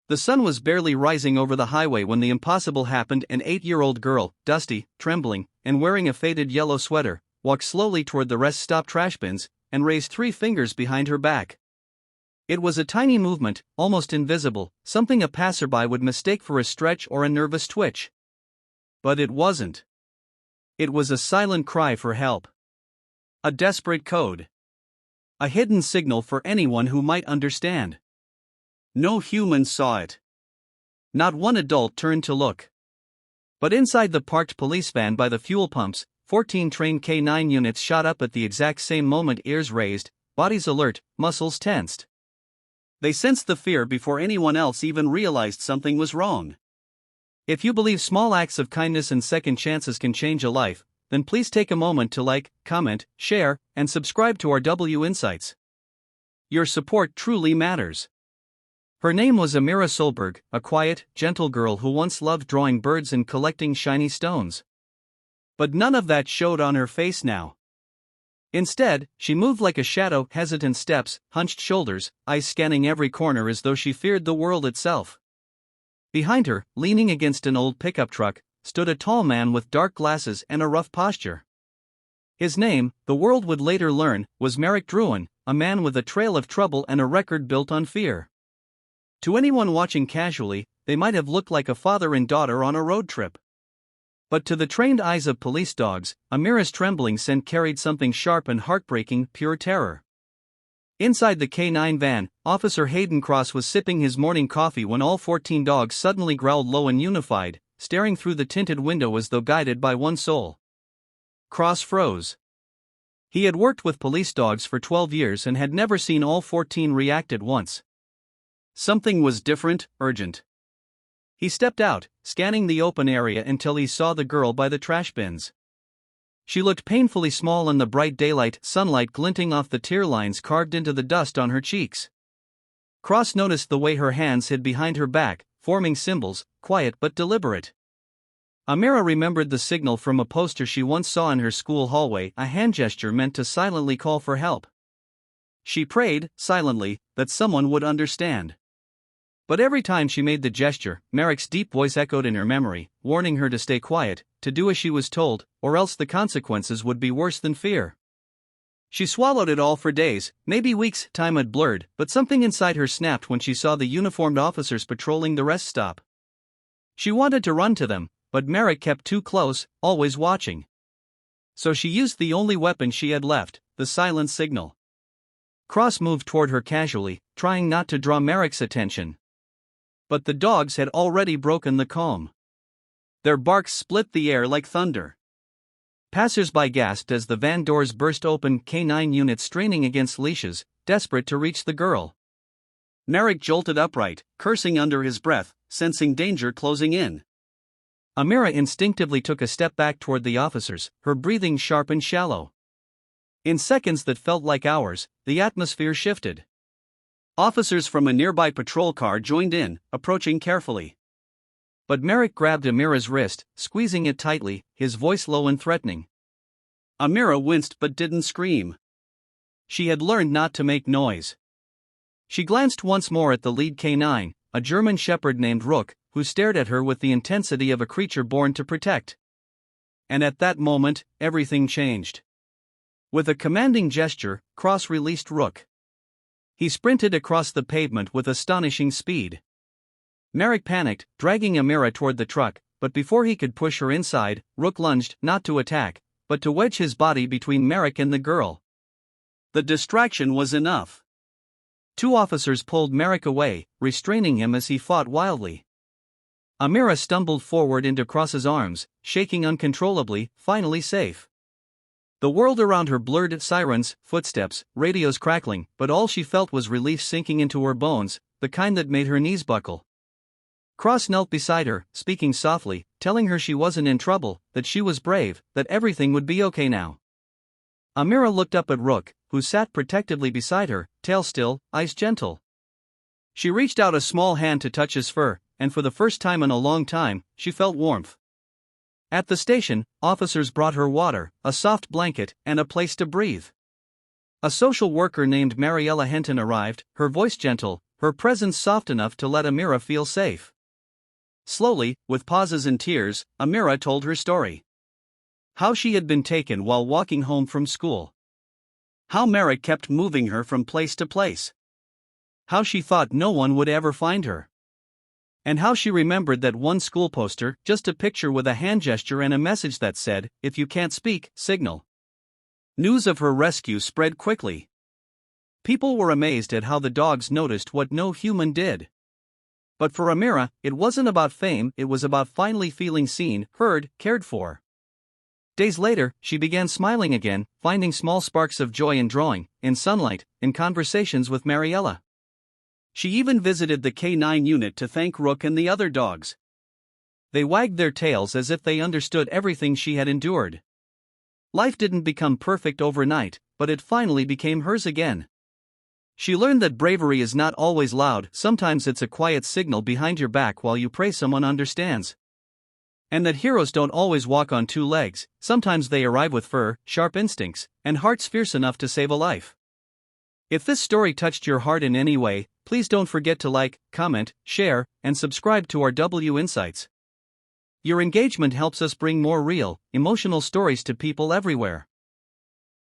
The sun was barely rising over the highway when the impossible happened. An 8-year-old girl, dusty, trembling, and wearing a faded yellow sweater, walked slowly toward the rest-stop trash bins and raised 3 fingers behind her back. It was a tiny movement, almost invisible, something a passerby would mistake for a stretch or a nervous twitch. But it wasn't. It was a silent cry for help. A desperate code. A hidden signal for anyone who might understand. No human saw it. Not one adult turned to look. But inside the parked police van by the fuel pumps, 14 trained K9 units shot up at the exact same moment, ears raised, bodies alert, muscles tensed. They sensed the fear before anyone else even realized something was wrong. If you believe small acts of kindness and second chances can change a life, then please take a moment to like, comment, share, and subscribe to our W Insights. Your support truly matters. Her name was Amira Solberg, a quiet, gentle girl who once loved drawing birds and collecting shiny stones. But none of that showed on her face now. Instead, she moved like a shadow, hesitant steps, hunched shoulders, eyes scanning every corner as though she feared the world itself. Behind her, leaning against an old pickup truck, stood a tall man with dark glasses and a rough posture. His name, the world would later learn, was Merrick Druin, a man with a trail of trouble and a record built on fear. To anyone watching casually, they might have looked like a father and daughter on a road trip. But to the trained eyes of police dogs, Amira's trembling scent carried something sharp and heartbreaking, pure terror. Inside the K9 van, Officer Hayden Cross was sipping his morning coffee when all 14 dogs suddenly growled low and unified, staring through the tinted window as though guided by one soul. Cross froze. He had worked with police dogs for 12 years and had never seen all 14 react at once. Something was different, urgent. He stepped out, scanning the open area until he saw the girl by the trash bins. She looked painfully small in the bright daylight, sunlight glinting off the tear lines carved into the dust on her cheeks. Cross noticed the way her hands hid behind her back, forming symbols, quiet but deliberate. Amira remembered the signal from a poster she once saw in her school hallway, a hand gesture meant to silently call for help. She prayed, silently, that someone would understand. But every time she made the gesture, Merrick's deep voice echoed in her memory, warning her to stay quiet, to do as she was told, or else the consequences would be worse than fear. She swallowed it all for days, maybe weeks. Time had blurred, but something inside her snapped when she saw the uniformed officers patrolling the rest stop. She wanted to run to them, but Merrick kept too close, always watching. So she used the only weapon she had left, the silent signal. Cross moved toward her casually, trying not to draw Merrick's attention. But the dogs had already broken the calm. Their barks split the air like thunder. Passers-by gasped as the van doors burst open, K9 units straining against leashes, desperate to reach the girl. Merrick jolted upright, cursing under his breath, sensing danger closing in. Amira instinctively took a step back toward the officers, her breathing sharp and shallow. In seconds that felt like hours, the atmosphere shifted. Officers from a nearby patrol car joined in, approaching carefully. But Merrick grabbed Amira's wrist, squeezing it tightly, his voice low and threatening. Amira winced but didn't scream. She had learned not to make noise. She glanced once more at the lead K9, a German shepherd named Rook, who stared at her with the intensity of a creature born to protect. And at that moment, everything changed. With a commanding gesture, Cross released Rook. He sprinted across the pavement with astonishing speed. Merrick panicked, dragging Amira toward the truck, but before he could push her inside, Rook lunged, not to attack, but to wedge his body between Merrick and the girl. The distraction was enough. 2 officers pulled Merrick away, restraining him as he fought wildly. Amira stumbled forward into Cross's arms, shaking uncontrollably, finally safe. The world around her blurred, sirens, footsteps, radios crackling, but all she felt was relief sinking into her bones, the kind that made her knees buckle. Cross knelt beside her, speaking softly, telling her she wasn't in trouble, that she was brave, that everything would be okay now. Amira looked up at Rook, who sat protectively beside her, tail still, eyes gentle. She reached out a small hand to touch his fur, and for the first time in a long time, she felt warmth. At the station, officers brought her water, a soft blanket, and a place to breathe. A social worker named Mariella Henton arrived, her voice gentle, her presence soft enough to let Amira feel safe. Slowly, with pauses and tears, Amira told her story. How she had been taken while walking home from school. How Merrick kept moving her from place to place. How she thought no one would ever find her. And how she remembered that one school poster, just a picture with a hand gesture and a message that said, "If you can't speak, signal." News of her rescue spread quickly. People were amazed at how the dogs noticed what no human did. But for Amira, it wasn't about fame, it was about finally feeling seen, heard, cared for. Days later, she began smiling again, finding small sparks of joy in drawing, in sunlight, in conversations with Mariella. She even visited the K9 unit to thank Rook and the other dogs. They wagged their tails as if they understood everything she had endured. Life didn't become perfect overnight, but it finally became hers again. She learned that bravery is not always loud, sometimes it's a quiet signal behind your back while you pray someone understands. And that heroes don't always walk on two legs, sometimes they arrive with fur, sharp instincts, and hearts fierce enough to save a life. If this story touched your heart in any way, please don't forget to like, comment, share, and subscribe to our W Insights. Your engagement helps us bring more real, emotional stories to people everywhere.